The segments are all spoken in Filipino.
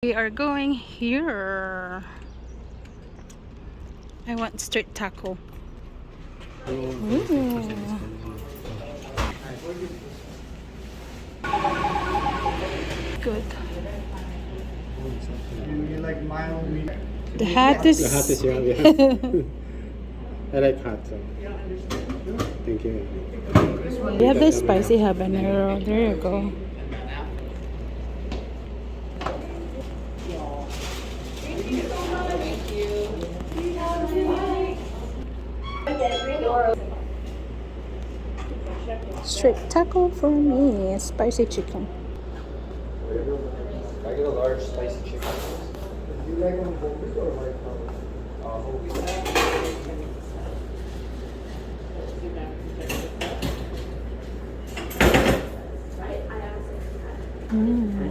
We are going here. I want street taco. Ooh. Good. You like mild meat? The hat is. The hat is yeah. I like hot, so thank you. We have the spicy habanero. There you go. Straight taco for me. Spicy chicken. I get a large spicy chicken. Do you like on whole wheat or white flour? Whole wheat. Do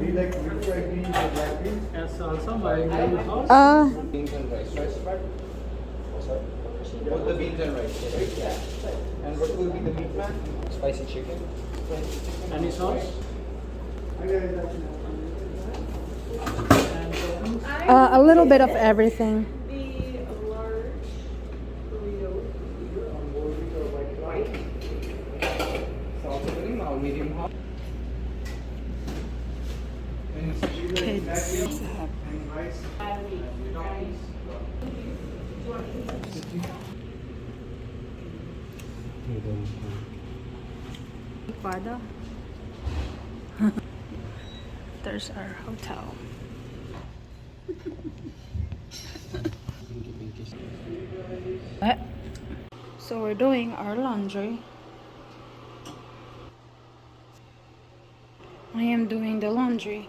you like refried beans or black beans? Yes, also my Beans and rice. Rice? Sorry? Both the beans and rice. And what will be the meat, man? Spicy chicken. any sauce? A little bit of everything. The large burrito. On whole wheat or white flour? Salsa pudding or medium hot? Kids. And rice? Quesada. There's our hotel. So we're doing our laundry. I am doing the laundry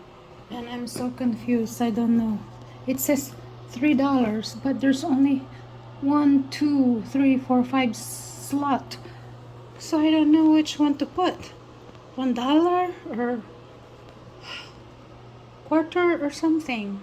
and I'm so confused. I don't know. It says $3, but there's only 1, 2, 3, 4, 5 slot. So I don't know which one to put. $1 or quarter or something.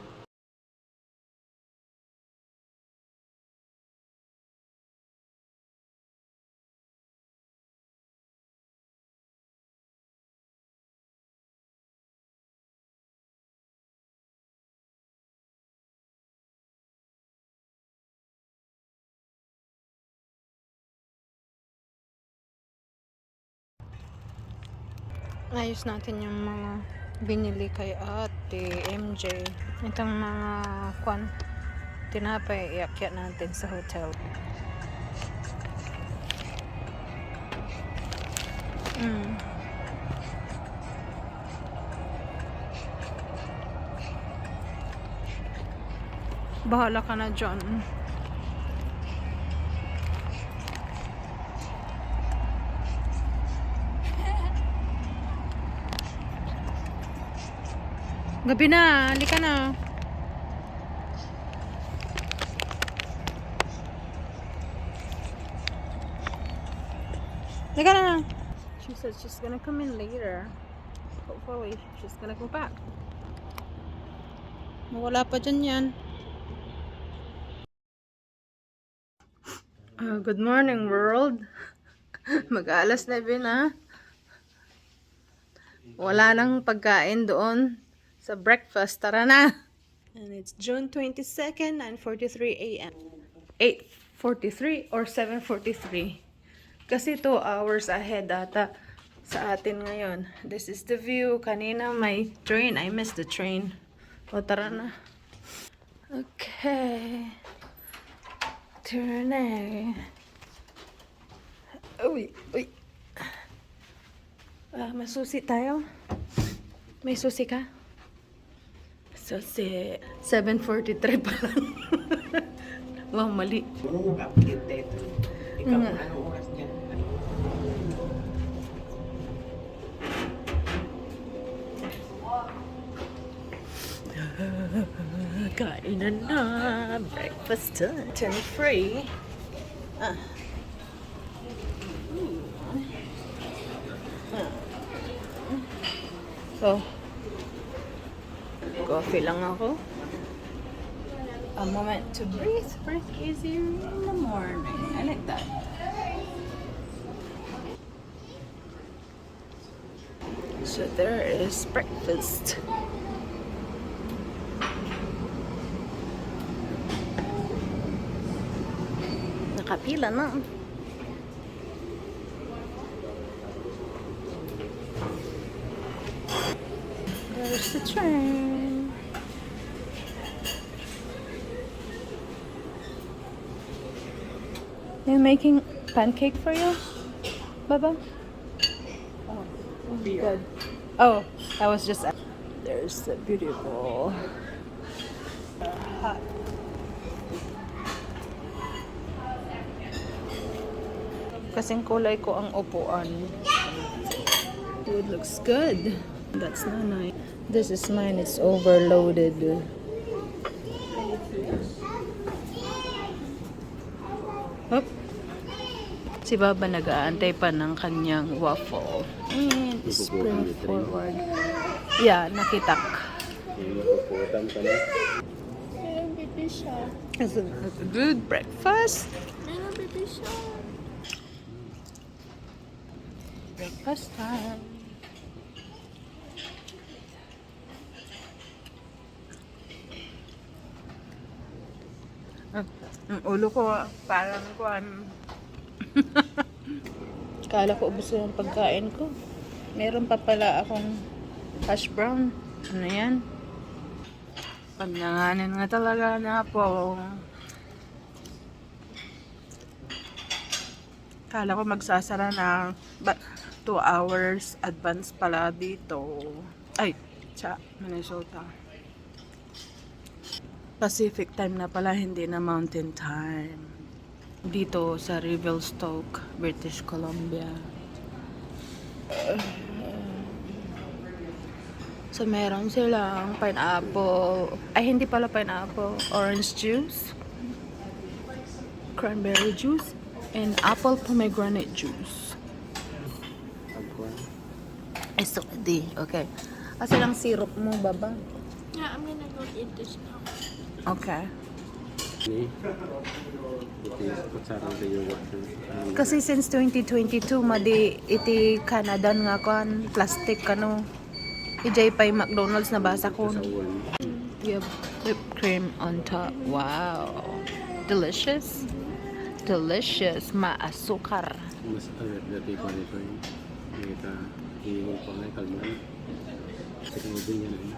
Ayos natin yung mga binili kay Ate MJ. Itong mga tinapay iakyat natin sa hotel. Bahala ka na dyan. Gabi na, halika na. Halika na. She said she's gonna come in later. Hopefully, she's gonna go back. Wala pa dyan yan. Good morning, world. Mag-alas 9 na. Wala nang pagkain doon sa breakfast. Tara na. And it's June 22nd, 9:43 a.m. 8:43 or 7:43. Kasi 2 hours ahead ata sa atin ngayon. This is the view. Kanina may train. I missed the train. O, tara na. Okay. Turn eh. Uy, uy. Masusi tayo. May susi ka? Susi. 7:43 pa lang. Wow, mali. Ikaw, ano oras niya? Kainan na. Breakfast time. 10 free. So, coffee lang ako. A moment to breathe. Breathe easier in the morning. I like that. So there is breakfast. Pila na. There's the train. They're making pancake for you, Baba? Oh, good. Oh, I was just... There's the beautiful hut. Kasing kulay ko ang upuan. It looks good. That's not nice. This is mine. It's overloaded. Hop. Si Baba nag-aantay pa ng kanyang waffle. And spring forward. Yeah, nakitak. Napuputam ka na. Meron baby siya. It's a good breakfast. Meron baby siya. Breakfast time. Ang ulo ko parang kuan. Kala ko ubos yung pagkain ko. Meron pa pala akong hash brown. Ano yan? Panlanganin nga talaga na po. Kala ko magsasara na 2 hours advance pala dito. Ay, sa Minnesota. Pacific time na pala, hindi na mountain time. Dito sa Revelstoke, British Columbia. So meron silang pineapple. Ay, hindi pala pineapple. Orange juice. Cranberry juice. And apple pomegranate juice. It's ready. Okay. Asa lang syrup mo, Baba? Yeah, I'm gonna go eat this now. Okay. Ni. Ito yung kutsara sa iyo. Kasi since 2022, madi iti Canada nga kon plastic kano. Ijay pay McDonald's na basa ko. Sa uwan. You have whipped cream on top. Wow. Delicious. Delicious. Maasukar. Mas agad dati ko nito yung nakita hihingi ko nga kalman. Kasi mo din yan.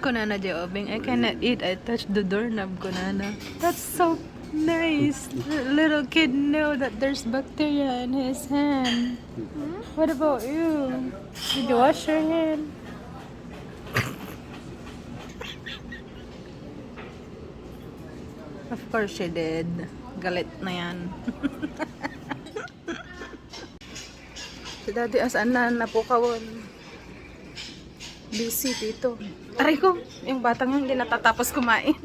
Kunana di obing, I cannot eat. I touched the doorknob, kunana. That's so nice. The little kid know that there's bacteria in his hand. What about you? Did you wash your hand? Of course she did. Galit na yan. Si Daddy asaan na napukawon. Busy dito. Aray ko, yung batang yung hindi natatapos kumain.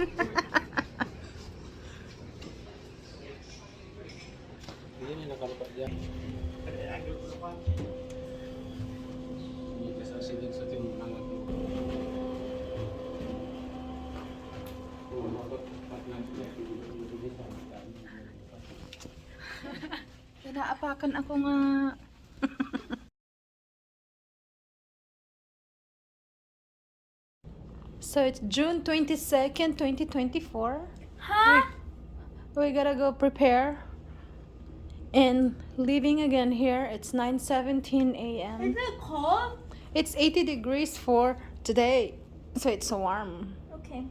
Hindi na nakalupat dyan. Hindi ka sa siling sa timunangat mo. Pinaapakan ako nga. So it's June 22nd, 2024. Huh? We gotta go prepare. And leaving again here, it's 9:17 a.m. Is it cold? It's 80 degrees for today. So it's so warm. Okay.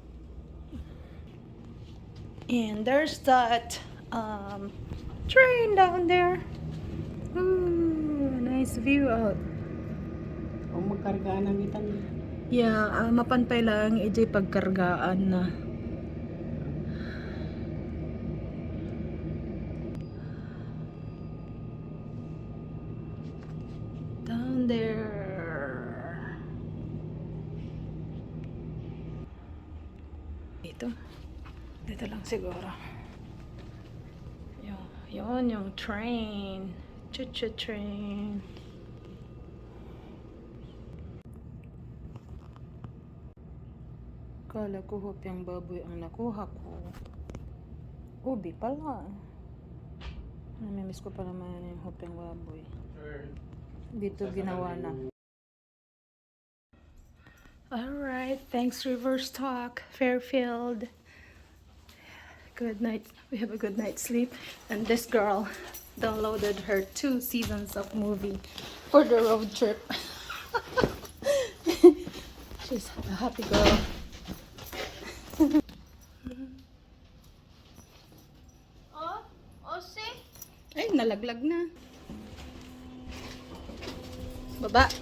And there's that train down there. Ooh, nice view out. Kung magkargaan ng itan. Yeah, mapanpay lang ijay pagkargaan na. Down there. Dito lang siguro. Yun yung train. Choo-choo train. Kala ko hopyang baboy ang nakuha ko. Ubi pala. Namimiss ko pa naman yung hopyang baboy. Dito ginawa na. Alright, thanks Reverse Talk, Fairfield. Good night. We have a good night's sleep. And this girl downloaded her 2 seasons of movie for the road trip. She's a happy girl. Oh, see? Ay, nalaglag na. Baba.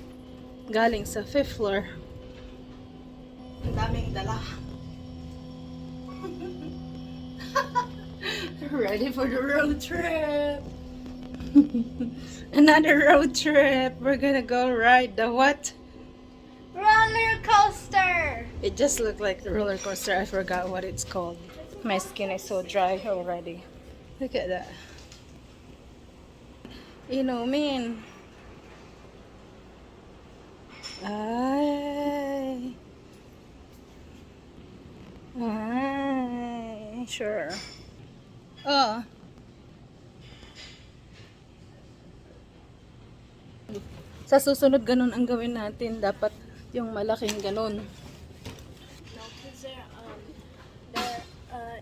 Galing sa 5th floor. Ang daming dala. Ready for the road trip. Another road trip. We're gonna go ride the what? Roller coaster! It just looked like the roller coaster. I forgot what it's called. My skin is so dry already. Look at that. You know, man. Ay. Ay. Sure. Oh. Sa susunod, ganun ang gawin natin. Dapat yung malaking ganun. No, because they're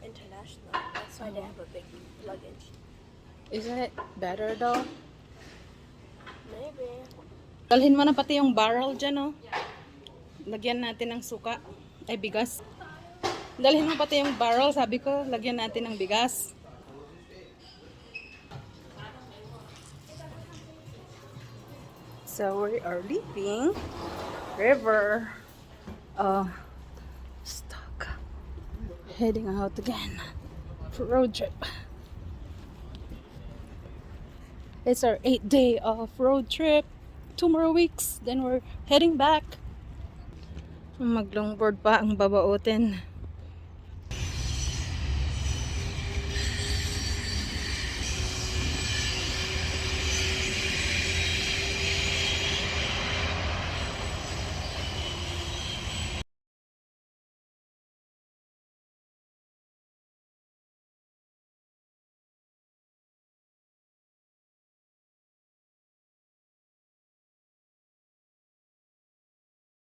international. That's why they have a big luggage. Is it better though? Maybe. Dalhin mo na pati yung barrel dyan, oh. Lagyan natin ng suka. Ay, bigas. Dalhin mo pati yung barrel. Sabi ko, lagyan natin ng bigas. So, we are leaving river. Stuck. Heading out again for road trip. It's our 8th day of road trip. 2 more weeks, then we're heading back. Mag-longboard pa ang babautin.